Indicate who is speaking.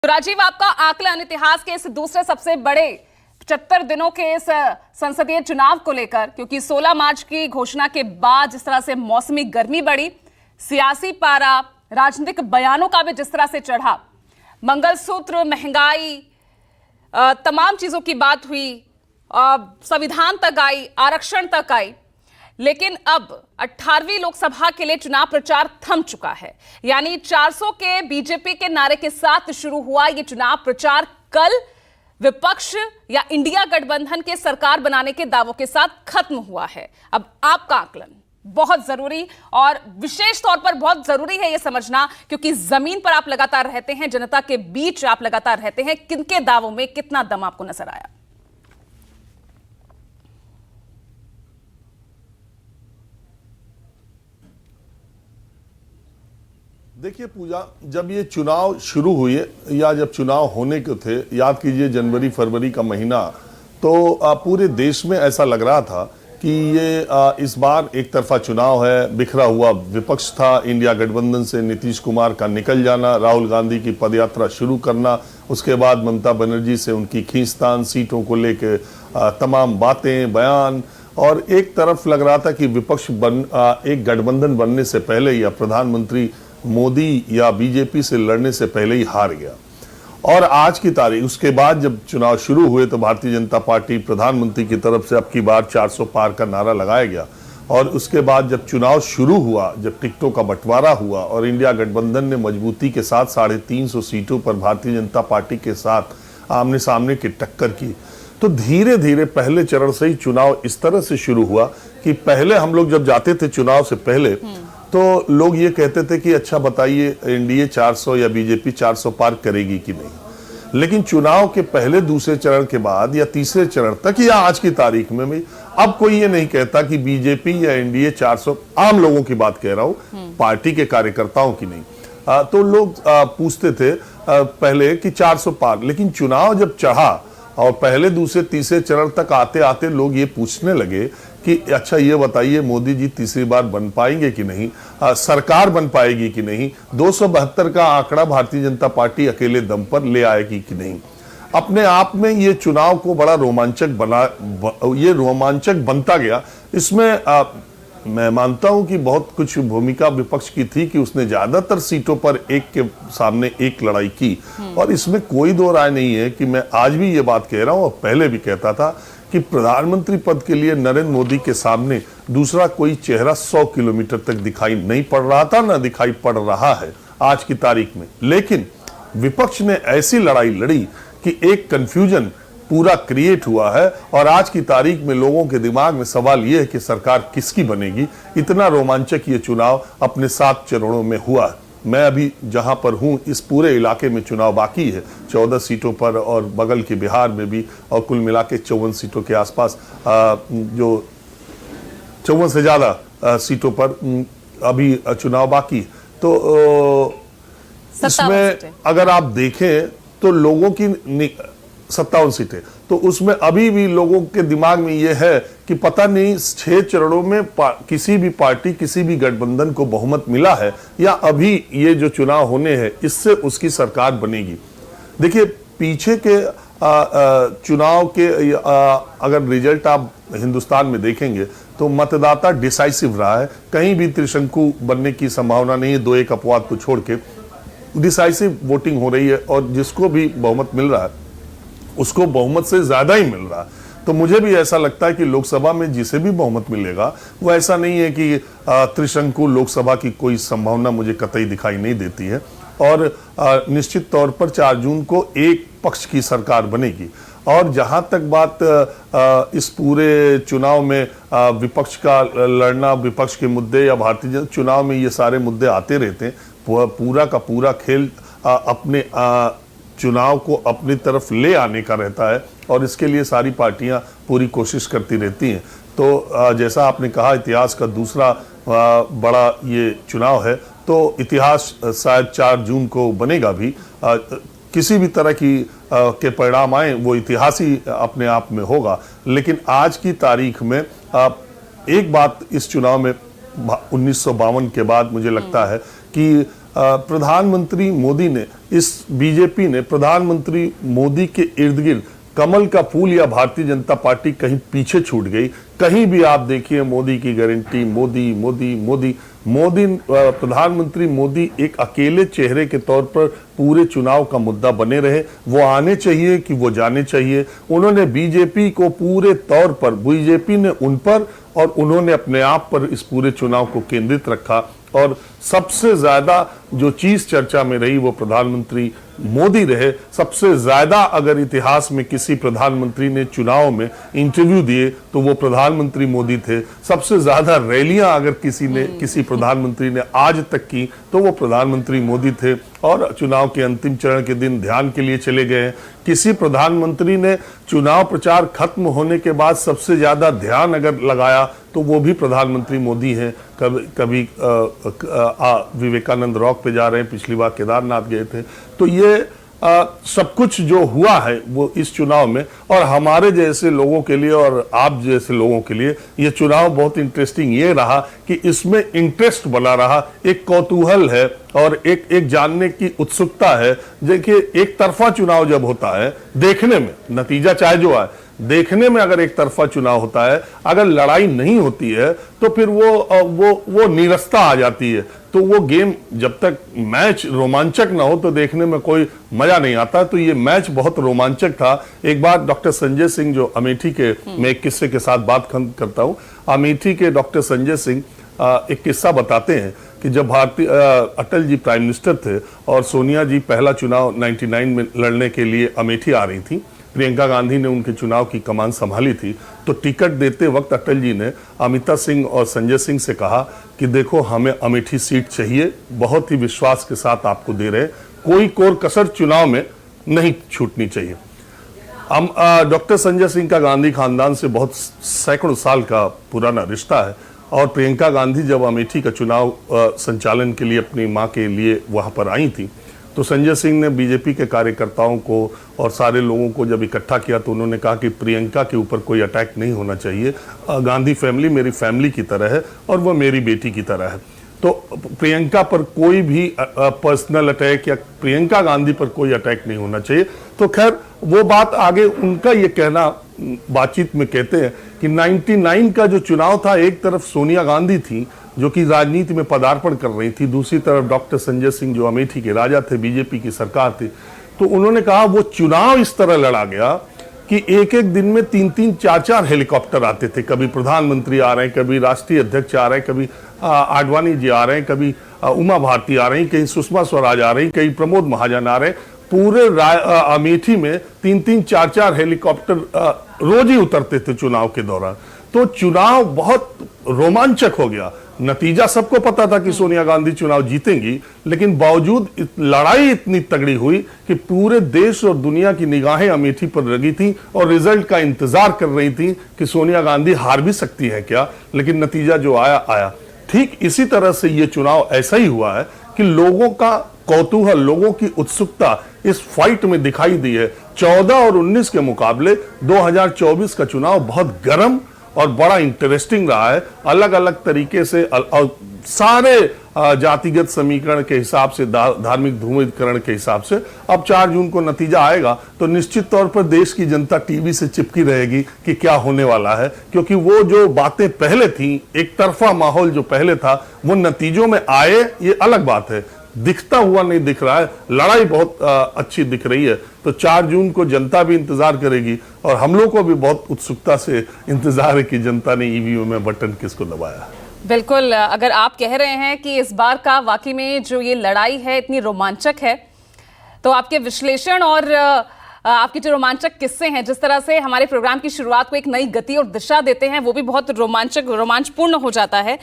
Speaker 1: तो राजीव, आपका आकलन इतिहास के इस दूसरे सबसे बड़े 75 दिनों के इस संसदीय चुनाव को लेकर, क्योंकि 16 मार्च की घोषणा के बाद जिस तरह से मौसमी गर्मी बढ़ी, सियासी पारा, राजनीतिक बयानों का भी जिस तरह से चढ़ा, मंगलसूत्र, महंगाई, तमाम चीजों की बात हुई, संविधान तक आई, आरक्षण तक आई, लेकिन अब 18वीं लोकसभा के लिए चुनाव प्रचार थम चुका है। यानी 400 के बीजेपी के नारे के साथ शुरू हुआ ये चुनाव प्रचार कल विपक्ष या इंडिया गठबंधन के सरकार बनाने के दावों के साथ खत्म हुआ है। अब आपका आकलन बहुत जरूरी और विशेष तौर पर बहुत जरूरी है यह समझना, क्योंकि जमीन पर आप लगातार रहते हैं, जनता के बीच आप लगातार रहते हैं, किनके दावों में कितना दम आपको नजर आया?
Speaker 2: देखिए पूजा, जब ये चुनाव शुरू हुए या जब चुनाव होने के थे, याद कीजिए जनवरी फरवरी का महीना, तो पूरे देश में ऐसा लग रहा था कि ये इस बार एक तरफा चुनाव है। बिखरा हुआ विपक्ष था, इंडिया गठबंधन से नीतीश कुमार का निकल जाना, राहुल गांधी की पदयात्रा शुरू करना, उसके बाद ममता बनर्जी से उनकी खींचतान, सीटों को लेकर तमाम बातें, बयान, और एक तरफ लग रहा था कि विपक्ष एक गठबंधन बनने से पहले या प्रधानमंत्री मोदी या बीजेपी से लड़ने से पहले ही हार गया। और आज की तारीख, उसके बाद जब चुनाव शुरू हुए तो भारतीय जनता पार्टी प्रधानमंत्री की तरफ से अब की बार 400 पार का नारा लगाया गया। और उसके बाद जब चुनाव शुरू हुआ, जब टिकटों का बंटवारा हुआ और इंडिया गठबंधन ने मजबूती के साथ 350 सीटों पर भारतीय जनता पार्टी के साथ आमने सामने की टक्कर की, तो धीरे धीरे पहले चरण से ही चुनाव इस तरह से शुरू हुआ कि पहले हम लोग जब जाते थे चुनाव से पहले तो लोग ये कहते थे कि अच्छा बताइए एनडीए 400 या बीजेपी 400 पार करेगी कि नहीं। लेकिन चुनाव के पहले दूसरे चरण के बाद या तीसरे चरण तक या आज की तारीख में भी अब कोई ये नहीं कहता कि बीजेपी या एनडीए 400, आम लोगों की बात कह रहा हूं, पार्टी के कार्यकर्ताओं की नहीं। तो लोग पूछते थे पहले कि 400 पार, लेकिन चुनाव जब चढ़ा और पहले दूसरे तीसरे चरण तक आते आते लोग ये पूछने लगे कि अच्छा ये बताइए मोदी जी तीसरी बार बन पाएंगे कि नहीं, सरकार बन पाएगी कि नहीं, 272 का आंकड़ा भारतीय जनता पार्टी अकेले दम पर ले आएगी कि नहीं। अपने आप में ये चुनाव को बड़ा ये रोमांचक बनता गया। इसमें मैं मानता हूं कि बहुत कुछ भूमिका विपक्ष की थी कि उसने ज्यादातर सीटों पर एक के सामने एक लड़ाई की, और इसमें कोई दो राय नहीं है कि मैं आज भी ये बात कह रहा हूं और पहले भी कहता था कि प्रधानमंत्री पद के लिए नरेंद्र मोदी के सामने दूसरा कोई चेहरा 100 किलोमीटर तक दिखाई नहीं पड़ रहा था, ना दिखाई पड़ रहा है आज की तारीख में। लेकिन विपक्ष ने ऐसी लड़ाई लड़ी कि एक कंफ्यूजन पूरा क्रिएट हुआ है, और आज की तारीख में लोगों के दिमाग में सवाल यह है कि सरकार किसकी बनेगी। इतना रोमांचक ये चुनाव अपने 7 चरणों में हुआ है। मैं अभी जहां पर हूं इस पूरे इलाके में चुनाव बाकी है 14 सीटों पर, और बगल के बिहार में भी, और कुल मिला के 54 सीटों के आसपास, जो 54 से ज्यादा सीटों पर अभी चुनाव बाकी है। तो इसमें अगर आप देखें तो लोगों की 57 सीटें, तो उसमें अभी भी लोगों के दिमाग में यह है कि पता नहीं 6 चरणों में किसी भी पार्टी, किसी भी गठबंधन को बहुमत मिला है या अभी ये जो चुनाव होने हैं इससे उसकी सरकार बनेगी। देखिए पीछे के चुनाव के अगर रिजल्ट आप हिंदुस्तान में देखेंगे तो मतदाता डिसाइसिव रहा है, कहीं भी त्रिशंकु बनने की संभावना नहीं है। 2-1 अपवाद को छोड़ के डिसाइसिव वोटिंग हो रही है, और जिसको भी बहुमत मिल रहा है उसको बहुमत से ज्यादा ही मिल रहा है। तो मुझे भी ऐसा लगता है कि लोकसभा में जिसे भी बहुमत मिलेगा वो ऐसा नहीं है कि त्रिशंकु लोकसभा की कोई संभावना मुझे कतई दिखाई नहीं देती है। और निश्चित तौर पर 4 जून को एक पक्ष की सरकार बनेगी। और जहां तक बात इस पूरे चुनाव में विपक्ष का लड़ना, विपक्ष के मुद्दे या भारतीय जनता, चुनाव में ये सारे मुद्दे आते रहते हैं। पूरा का पूरा खेल अपने चुनाव को अपनी तरफ ले आने का रहता है, और इसके लिए सारी पार्टियां पूरी कोशिश करती रहती हैं। तो जैसा आपने कहा इतिहास का दूसरा बड़ा ये चुनाव है, तो इतिहास शायद 4 जून को बनेगा भी। किसी भी तरह की के परिणाम आए वो इतिहास ही अपने आप में होगा। लेकिन आज की तारीख में एक बात इस चुनाव में 1952 के बाद मुझे लगता है कि प्रधानमंत्री मोदी ने इस बीजेपी ने प्रधानमंत्री मोदी के इर्द गिर्द कमल का फूल या भारतीय जनता पार्टी कहीं पीछे छूट गई। कहीं भी आप देखिए मोदी की गारंटी, मोदी मोदी मोदी मोदी। प्रधानमंत्री मोदी एक अकेले चेहरे के तौर पर पूरे चुनाव का मुद्दा बने रहे। वो आने चाहिए कि वो जाने चाहिए। उन्होंने बीजेपी को पूरे तौर पर, बीजेपी ने उन पर और उन्होंने अपने आप पर इस पूरे चुनाव को केंद्रित रखा। और सबसे ज्यादा जो चीज चर्चा में रही वो प्रधानमंत्री मोदी रहे। सबसे ज्यादा अगर इतिहास में किसी प्रधानमंत्री ने चुनाव में इंटरव्यू दिए तो वो प्रधानमंत्री मोदी थे। सबसे ज्यादा रैलियां अगर किसी प्रधानमंत्री ने आज तक की तो वो प्रधानमंत्री मोदी थे। और चुनाव के अंतिम चरण के दिन ध्यान के लिए चले गए। किसी प्रधानमंत्री ने चुनाव प्रचार खत्म होने के बाद सबसे ज्यादा ध्यान अगर लगाया तो वो भी प्रधानमंत्री मोदी हैं। कभी विवेकानंद रॉक पे जा रहे हैं, पिछली बार केदारनाथ गए थे। तो ये सब कुछ जो हुआ है वो इस चुनाव में, और हमारे जैसे लोगों के लिए और आप जैसे लोगों के लिए ये चुनाव बहुत इंटरेस्टिंग ये रहा कि इसमें इंटरेस्ट बना रहा, एक कौतूहल है और एक जानने की उत्सुकता है। देखिए, एक तरफा चुनाव जब होता है, देखने में नतीजा चाहे जो आए, देखने में अगर एक तरफा चुनाव होता है, अगर लड़ाई नहीं होती है तो फिर वो नीरसता आ जाती है। तो वो गेम, जब तक मैच रोमांचक ना हो तो देखने में कोई मजा नहीं आता। तो ये मैच बहुत रोमांचक था। एक बार डॉक्टर संजय सिंह, जो अमेठी के, मैं एक किस्से के साथ बात करता हूँ। अमेठी के डॉक्टर संजय सिंह एक किस्सा बताते हैं कि जब अटल जी प्राइम मिनिस्टर थे और सोनिया जी पहला चुनाव 99 में लड़ने के लिए अमेठी आ रही थी, प्रियंका गांधी ने उनके चुनाव की कमान संभाली थी, तो टिकट देते वक्त अटल जी ने अमिता सिंह और संजय सिंह से कहा कि देखो, हमें अमेठी सीट चाहिए, बहुत ही विश्वास के साथ आपको दे रहे, कोई कोर कसर चुनाव में नहीं छूटनी चाहिए। डॉक्टर संजय सिंह का गांधी खानदान से बहुत सैकड़ों साल का पुराना रिश्ता है और प्रियंका गांधी जब अमेठी का चुनाव संचालन के लिए अपनी मां के लिए वहां पर आई थी तो संजय सिंह ने बीजेपी के कार्यकर्ताओं को और सारे लोगों को जब इकट्ठा किया तो उन्होंने कहा कि प्रियंका के ऊपर कोई अटैक नहीं होना चाहिए। गांधी फैमिली मेरी फैमिली की तरह है और वो मेरी बेटी की तरह है। तो प्रियंका पर कोई भी पर्सनल अटैक या प्रियंका गांधी पर कोई अटैक नहीं होना चाहिए। तो खैर, वो बात आगे उनका ये कहना बातचीत में कहते हैं कि 99 का जो चुनाव था, एक तरफ सोनिया गांधी थी जो कि राजनीति में पदार्पण कर रही थी, दूसरी तरफ डॉक्टर संजय सिंह जो अमेठी के राजा थे, बीजेपी की सरकार थी। तो उन्होंने कहा वो चुनाव इस तरह लड़ा गया कि एक एक दिन में 3-3, 4-4 हेलीकॉप्टर आते थे। कभी प्रधानमंत्री आ रहे हैं, कभी राष्ट्रीय अध्यक्ष आ रहे हैं, कभी आडवाणी जी आ रहे हैं, कभी उमा भारती आ रही, कहीं सुषमा स्वराज आ रही, कहीं प्रमोद महाजन आ रहे। पूरे अमेठी में 3-3, 4-4 हेलीकॉप्टर रोज ही उतरते थे चुनाव के दौरान। तो चुनाव बहुत रोमांचक हो गया। नतीजा सबको पता था कि सोनिया गांधी चुनाव जीतेंगी, लेकिन बावजूद लड़ाई इतनी तगड़ी हुई कि पूरे देश और दुनिया की निगाहें अमेठी पर लगी थी और रिजल्ट का इंतजार कर रही थी कि सोनिया गांधी हार भी सकती है क्या, लेकिन नतीजा जो आया। ठीक इसी तरह से ये चुनाव ऐसा ही हुआ है कि लोगों का कौतूहल, लोगों की उत्सुकता इस फाइट में दिखाई दी है। 14 और 19 के मुकाबले 2024 का चुनाव बहुत गर्म और बड़ा इंटरेस्टिंग रहा है। अलग अलग तरीके से सारे जातिगत समीकरण के हिसाब से, धार्मिक ध्रुवीकरण के हिसाब से अब 4 जून को नतीजा आएगा तो निश्चित तौर पर देश की जनता टीवी से चिपकी रहेगी कि क्या होने वाला है, क्योंकि वो जो बातें पहले थी, एक तरफा माहौल जो पहले था, वो नतीजों में आए, ये अलग बात है। दिखता हुआ नहीं दिख रहा है, लड़ाई बहुत अच्छी दिख रही है। तो 4 जून को जनता भी इंतजार करेगी और हम लोग को भी बहुत उत्सुकता से इंतजार है कि जनता ने ईवीएम में बटन किसको दबाया।
Speaker 1: बिल्कुल, अगर आप कह रहे हैं कि इस बार का वाकई में जो ये लड़ाई है इतनी रोमांचक है, तो आपके विश्लेषण और आपके जो रोमांचक किस्से हैं, जिस तरह से हमारे प्रोग्राम की शुरुआत को एक नई गति और दिशा देते हैं, वो भी बहुत रोमांचपूर्ण हो जाता है।